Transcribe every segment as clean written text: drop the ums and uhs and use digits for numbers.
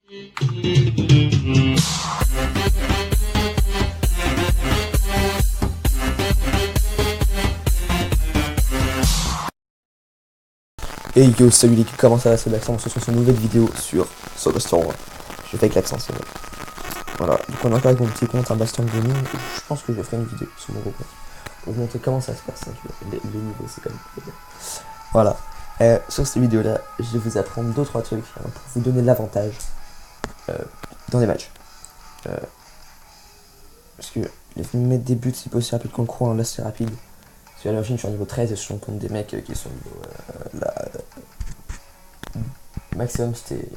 Et yo, salut l'équipe, comment ça va, c'est Blackson, on se retrouve sur une nouvelle vidéo sur Bastion. Je fais avec l'accent, c'est vrai. Voilà, donc on est encore avec mon petit compte, un Bastion Gaming. Je pense que je ferai une vidéo sur mon gros compte pour vous montrer comment ça se passe, les niveaux, c'est quand même trop bien. Voilà, sur cette vidéo là, je vais vous apprendre 2-3 trucs pour vous donner l'avantage dans les matchs. Parce que les mettre des buts, c'est pas aussi rapide qu'on le croit, hein, là c'est rapide. Parce que à l'origine, je suis en niveau 13 et je suis en compte des mecs qui sont niveau maximum, c'était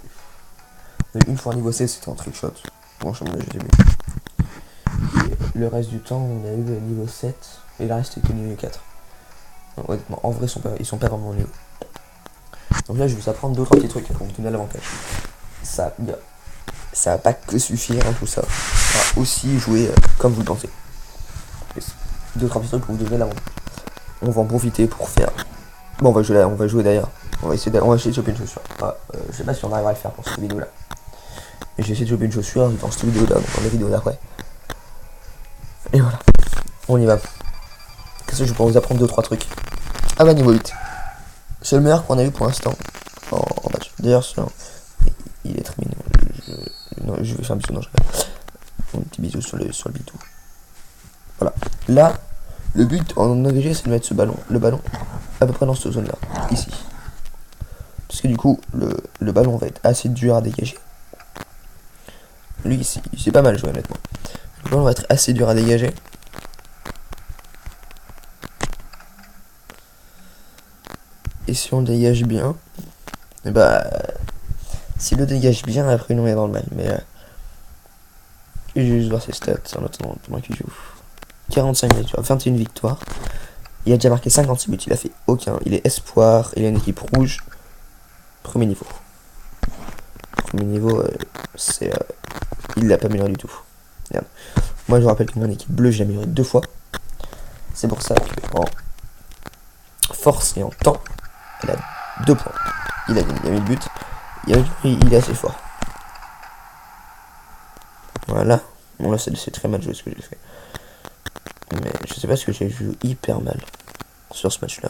une fois niveau 16, c'était en trickshot. Franchement, j'ai vu. Et le reste du temps, on a eu niveau 7 et le reste c'était que niveau 4. Donc, honnêtement, en vrai, ils sont pas vraiment nuls. Donc là, je vais vous apprendre 2-3 petits trucs pour vous donner l'avantage. Ça va pas que suffire, hein, tout ça. Ça va aussi jouer comme vous le pensez. 2-3 petits trucs pour vous donner l'avantage. On va en profiter pour faire. Bon, on va jouer d'ailleurs. On va essayer de choper une chaussure. Je sais pas si on arrivera à le faire pour cette vidéo là. Mais j'ai essayé de choper une chaussure dans cette vidéo là, donc dans la vidéo d'après. Et voilà. On y va. Qu'est-ce que je vais vous apprendre 2-3 trucs. Ah bah niveau 8. C'est le meilleur qu'on a eu pour l'instant en match. D'ailleurs, il est très mignon. Je vais faire un bisou, non, je vais. Un petit bisou sur le bitou. Voilà. Là, le but en engagé, c'est de mettre le ballon à peu près dans cette zone là, ici. Parce que du coup, le ballon va être assez dur à dégager. Lui ici, c'est pas mal joué honnêtement. Le ballon va être assez dur à dégager. Et si on le dégage bien, et bah, s'il le dégage bien, après nous on est dans le mal. Mais je vais juste voir ses stats en attendant pendant qu'il joue. 45 minutes, 21 victoires. Il a déjà marqué 56 buts, il a fait aucun. Il est espoir, il a une équipe rouge. Premier niveau. Premier niveau, c'est. Il l'a pas amélioré du tout. Merde. Moi je vous rappelle que mon équipe bleue, j'ai amélioré 2 fois. C'est pour ça que en force et en temps, il a 2 points. Il a mis le but. Il est assez fort. Voilà. Bon là c'est très mal joué ce que j'ai fait. Mais je sais pas ce que j'ai joué hyper mal sur ce match là.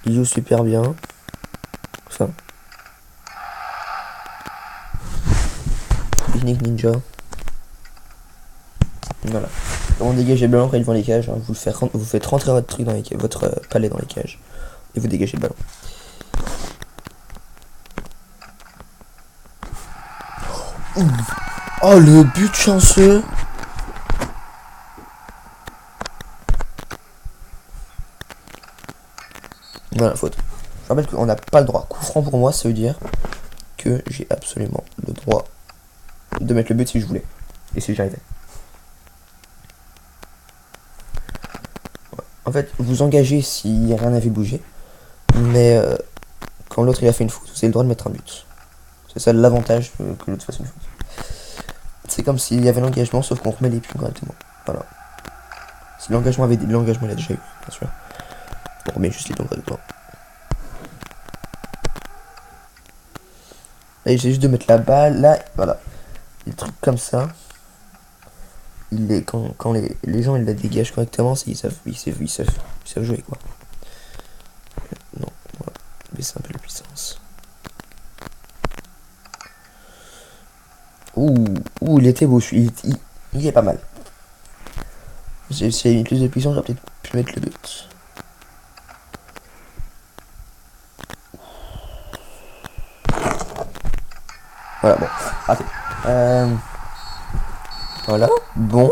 Il joue super bien. Enfin. Technique ninja. Voilà. On dégage le ballon après devant les cages. Hein. Vous faites rentrer votre truc dans votre palais dans les cages. Et vous dégagez le ballon. Oh le but chanceux. Voilà, faute. Je rappelle qu'on n'a pas le droit. Coup franc pour moi, ça veut dire que j'ai absolument le droit de mettre le but si je voulais. Et si j'arrivais. En fait, vous engagez si rien n'avait bougé. Mais quand l'autre il a fait une faute, vous avez le droit de mettre un but. C'est ça l'avantage que l'autre fasse une faute. C'est comme s'il y avait l'engagement, sauf qu'on remet les pions correctement. Voilà. Si l'engagement il a déjà eu, bien sûr. On remet juste les pions correctement. Là, j'ai juste de mettre la balle. Là, voilà. Des trucs comme ça. Quand les gens ils la dégagent correctement, ils savent jouer quoi. Non, voilà. Baisser un peu la puissance. Il était beau, il est pas mal. Si il y avait plus de puissance, j'aurais peut-être pu mettre le but. Voilà, bon, raté. Voilà, bon.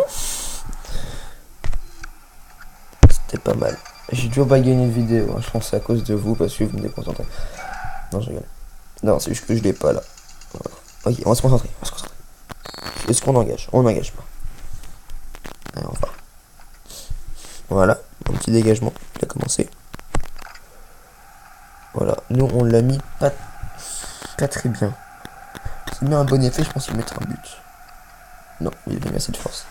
C'était pas mal. J'ai toujours pas gagné une vidéo, hein. Je pense que c'est à cause de vous, parce que vous me déconcentrez. Non, je rigole. Non, c'est juste que je l'ai pas là. Voilà. Ok, on va se concentrer. Est-ce qu'on engage? On n'engage pas. Allez, on va. Voilà, un petit dégagement. Il a commencé. Voilà, nous on l'a mis pas très bien. S'il met un bon effet, je pense qu'il mettra un but. Non, il a mis assez de force.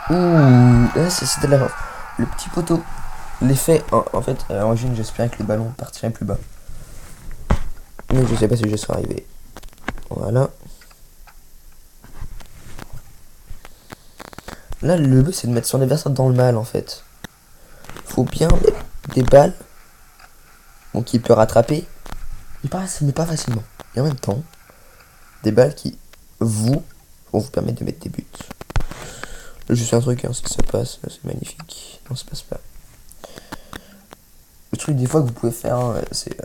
Ouh. c'était la le petit poteau. L'effet, en fait, à l'origine, j'espérais que le ballon partirait plus bas. Mais je sais pas si je serai arrivé. Voilà. Là, le but, c'est de mettre son adversaire dans le mal, en fait. Faut bien mettre des balles. Donc, il peut rattraper. Mais pas facilement. Et en même temps, des balles qui, vont vous permettre de mettre des buts. Là, je fais un truc, hein, si ça passe, c'est magnifique. Non, ça passe pas. Le truc, des fois, que vous pouvez faire, hein, c'est...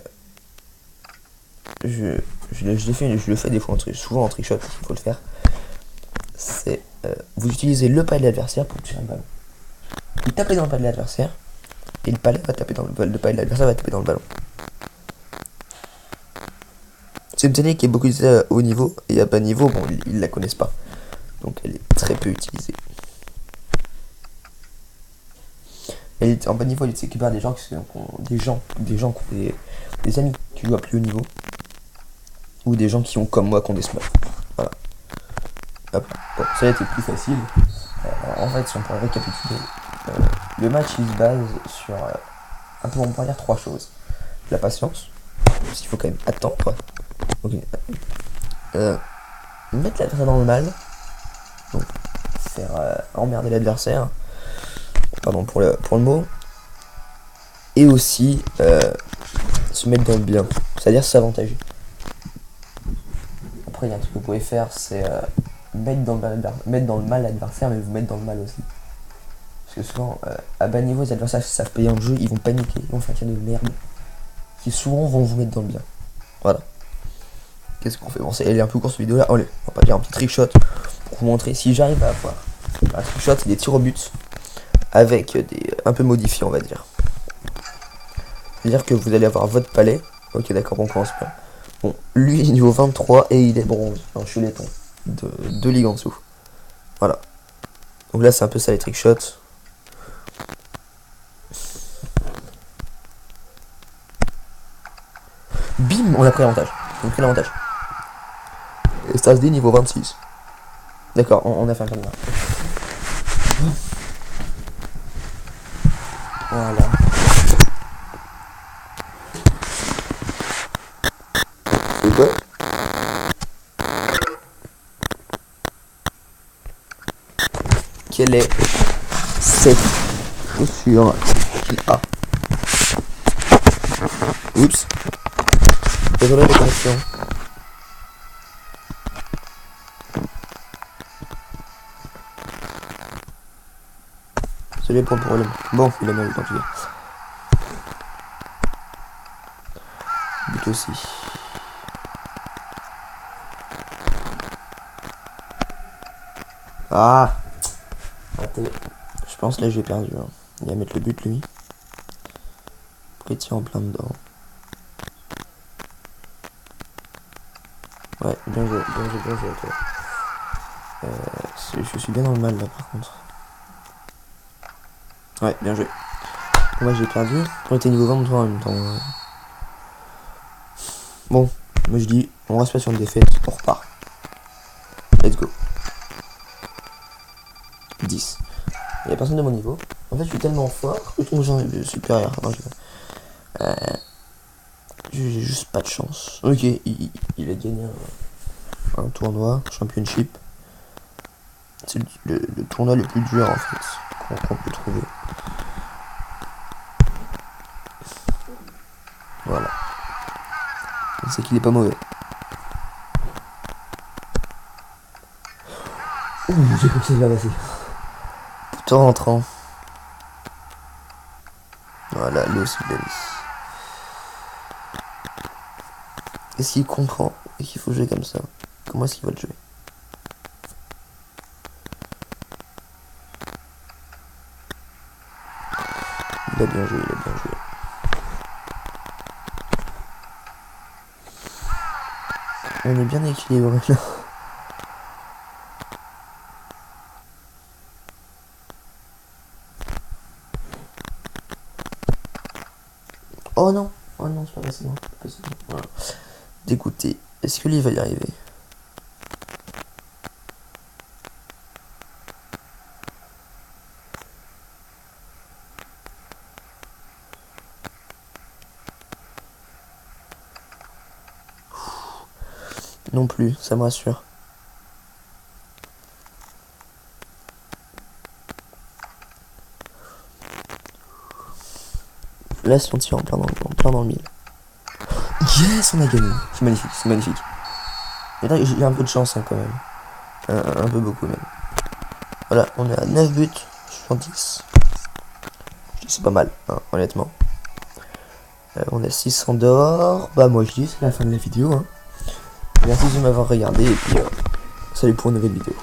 je le fais des fois souvent en trichot, parce qu'il faut le faire. C'est vous utilisez le palais de l'adversaire pour tirer le ballon. Vous tapez dans le palais de l'adversaire et le palais va taper dans le ballon. Le palais de l'adversaire va taper dans le ballon. C'est une technique qui est beaucoup utilisée à haut niveau et à bas niveau, bon, ils la connaissent pas. Donc elle est très peu utilisée. En bas niveau, elle est utilisée par des gens qui ont des amis qui jouent à plus haut niveau. Ou des gens qui ont comme moi qui ont des smurfs. Voilà. Hop. Bon, ça a été plus facile. En fait, si on pourrait récapituler, le match il se base sur un peu, on pourrait dire 3 choses. La patience, parce qu'il faut quand même attendre. Ok. Mettre l'adversaire dans le mal. Donc faire emmerder l'adversaire. Pardon pour le mot. Et aussi se mettre dans le bien. C'est-à-dire s'avantager. Après il y a un truc que vous pouvez faire, c'est mettre dans le mal l'adversaire, mais vous mettre dans le mal aussi. Parce que souvent, à bas niveau, les adversaires savent payer en jeu, ils vont paniquer, ils vont faire de merde, qui souvent vont vous mettre dans le bien. Voilà. Qu'est-ce qu'on fait? Bon, elle est un peu courte cette vidéo là. Allez, on va pas dire un petit trick shot pour vous montrer si j'arrive à avoir un trick shot, c'est des tirs au but avec des un peu modifiés, on va dire. C'est-à-dire que vous allez avoir votre palais. Ok, d'accord, on commence bien. Bon, lui il est niveau 23 et il est bronze, un chuleton de 2 ligues en dessous. Voilà. Donc là, c'est un peu ça les trick shots. Bim, on a pris l'avantage. On a pris l'avantage. Et Stars D niveau 26. D'accord, on a fait un tournoi. Voilà. C'est quoi? Quelle est cette chaussure qu'il a? Oups. Désolé les connexions. Désolé pour le problème. Bon, il a mal en tout cas. But aussi. Ah! Raté. Je pense là j'ai perdu. Hein. Il va mettre le but lui. Pourquoi il tire en plein dedans? Ouais, bien joué, toi. Je suis bien dans le mal là par contre. Ouais, bien joué. Moi j'ai perdu. On était niveau 23 en même temps. Bon, moi je dis, on reste pas sur une défaite, on repart. Let's go. 10. Il y a personne de mon niveau. En fait, je suis tellement fort que je trouve que j'en ai supérieur. J'ai juste pas de chance. Ok, il a gagné un tournoi, championship. C'est le tournoi le plus dur en fait qu'on peut trouver. Voilà. C'est qu'il est pas mauvais. Ouh, j'ai cru que ça va passer. Tout en rentrant. Voilà, Los Benz. Est-ce qu'il comprend et qu'il faut jouer comme ça? Comment est-ce qu'il va le jouer? Il a bien joué, il a bien joué. On est bien équilibré là. Oh non, c'est pas possible. Voilà. Dégoûté. Est-ce que lui va y arriver? Non plus, ça me rassure. Là, si on tire en plein dans le mille. Yes, on a gagné. C'est magnifique, c'est magnifique. Et là, j'ai un peu de chance hein, quand même. Un peu beaucoup même. Voilà, on est à 9 buts sur 10. C'est pas mal, hein, honnêtement. On a 600 d'or. Bah moi je dis c'est la fin de la vidéo. Hein. Merci de m'avoir regardé et puis salut pour une nouvelle vidéo.